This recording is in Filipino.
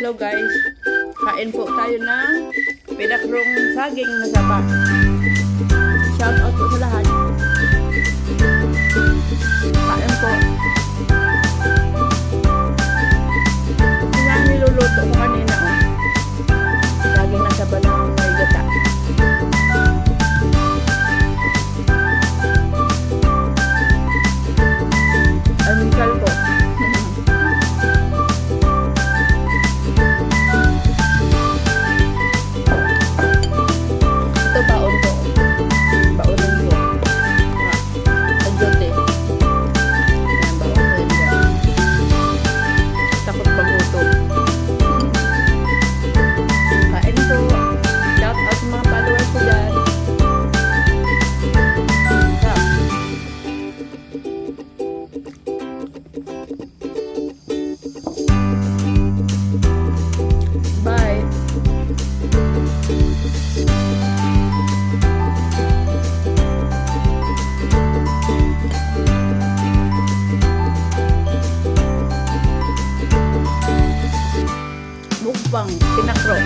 Hello guys, kain po tayo ng pinakrong saging na saba. Shout out po sa lahat. Kain po. Yun ang niluluto ko kanina oh. Saging na saba ng may gata. Almusal po. Mukbang pinakro.